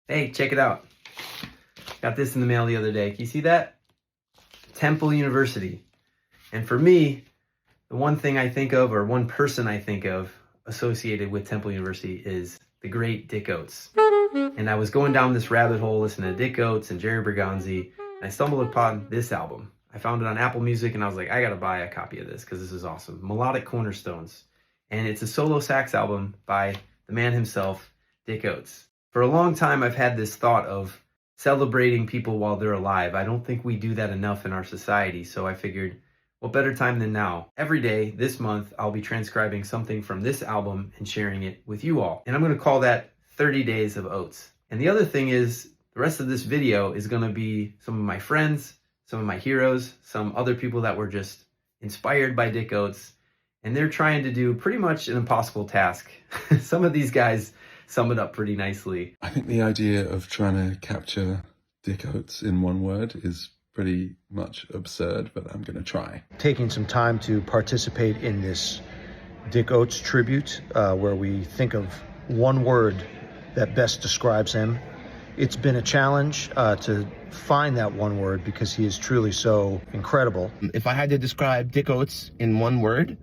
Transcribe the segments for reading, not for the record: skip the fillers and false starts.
Hey, check it out. Got this in the mail the other day. Can you see that? Temple University. And for me, the one thing I think of, or one person I think of associated with Temple University is the great Dick Oatts. And I was going down this rabbit hole listening to Dick Oatts and Jerry Bergonzi, and I stumbled upon this album. I found it on Apple Music, and I was like, I gotta buy a copy of this because this is awesome. Melodic Cornerstones. And it's a solo sax album by the man himself, Dick Oatts. For a long time, I've had this thought of celebrating people while they're alive. I don't think we do that enough in our society, so I figured, what better time than now? Every day this month, I'll be transcribing something from this album and sharing it with you all. And I'm gonna call that 30 Days of Oatts. And the other thing is, the rest of this video is gonna be some of my friends, some of my heroes, some other people that were just inspired by Dick Oatts, and they're trying to do pretty much an impossible task. Some of these guys sum it up pretty nicely. I think the idea of trying to capture Dick Oatts in one word is pretty much absurd, but I'm going to try. Taking some time to participate in this Dick Oatts tribute, where we think of one word that best describes him. It's been a challenge to find that one word because he is truly so incredible. If I had to describe Dick Oatts in one word,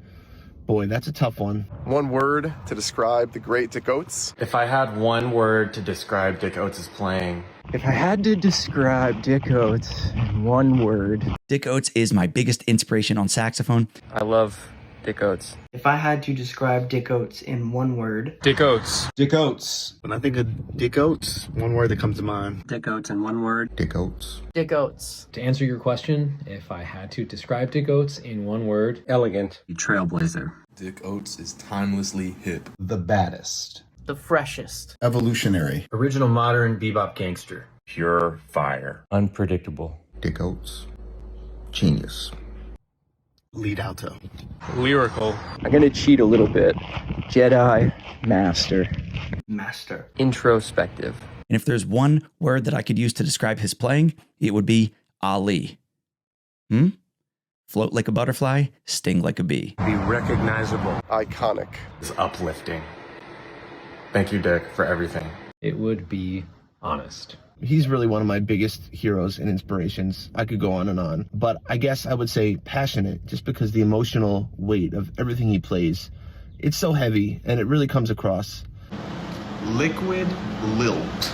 boy, that's a tough one. One word to describe the great Dick Oatts. If I had one word to describe Dick Oatts' playing. If I had to describe Dick Oatts in one word. Dick Oatts is my biggest inspiration on saxophone. I love Dick Oatts. If I had to describe Dick Oatts in one word. Dick Oatts. Dick Oatts. When I think of Dick Oatts, one word that comes to mind. Dick Oatts in one word. Dick Oatts. Dick Oatts. To answer your question, if I had to describe Dick Oatts in one word. Elegant. Trailblazer. Dick Oatts is timelessly hip. The baddest. The freshest. Evolutionary. Original modern bebop gangster. Pure fire. Unpredictable. Dick Oatts. Genius. Lead alto. Lyrical. I'm gonna cheat a little bit. Jedi Master. Master. Introspective. And if there's one word that I could use to describe his playing, it would be Ali. Float like a butterfly, sting like a bee. Be recognizable. Iconic. It's uplifting. Thank you, Dick, for everything. It would be honest. He's really one of my biggest heroes and inspirations. I could go on, but I guess I would say passionate, just because the emotional weight of everything he plays, it's so heavy and it really comes across. Liquid lilt.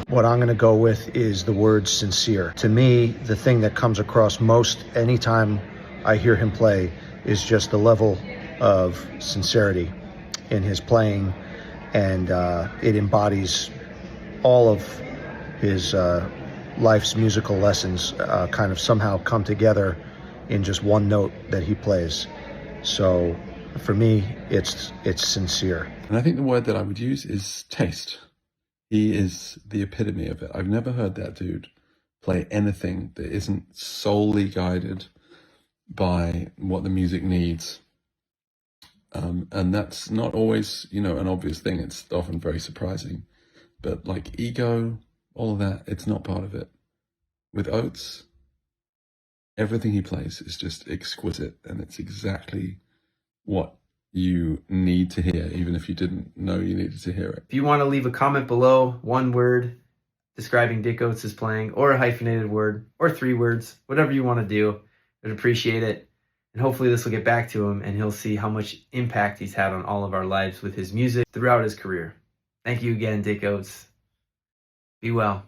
What I'm going to go with is the word sincere. To me, the thing that comes across most anytime I hear him play is just the level of sincerity in his playing, and it embodies all of his life's musical lessons kind of somehow come together in just one note that he plays. So for me, it's sincere. And I think the word that I would use is taste. He is the epitome of it. I've never heard that dude play anything that isn't solely guided by what the music needs. And that's not always, an obvious thing. It's often very surprising. But like ego, all of that, it's not part of it. With Oatts, everything he plays is just exquisite, and it's exactly what you need to hear, even if you didn't know you needed to hear it. If you want to leave a comment below, one word describing Dick Oatts' playing, or a hyphenated word, or 3 words, whatever you want to do, I'd appreciate it. And hopefully this will get back to him, and he'll see how much impact he's had on all of our lives with his music throughout his career. Thank you again, Dick Oatts. Be well.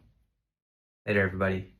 Later, everybody.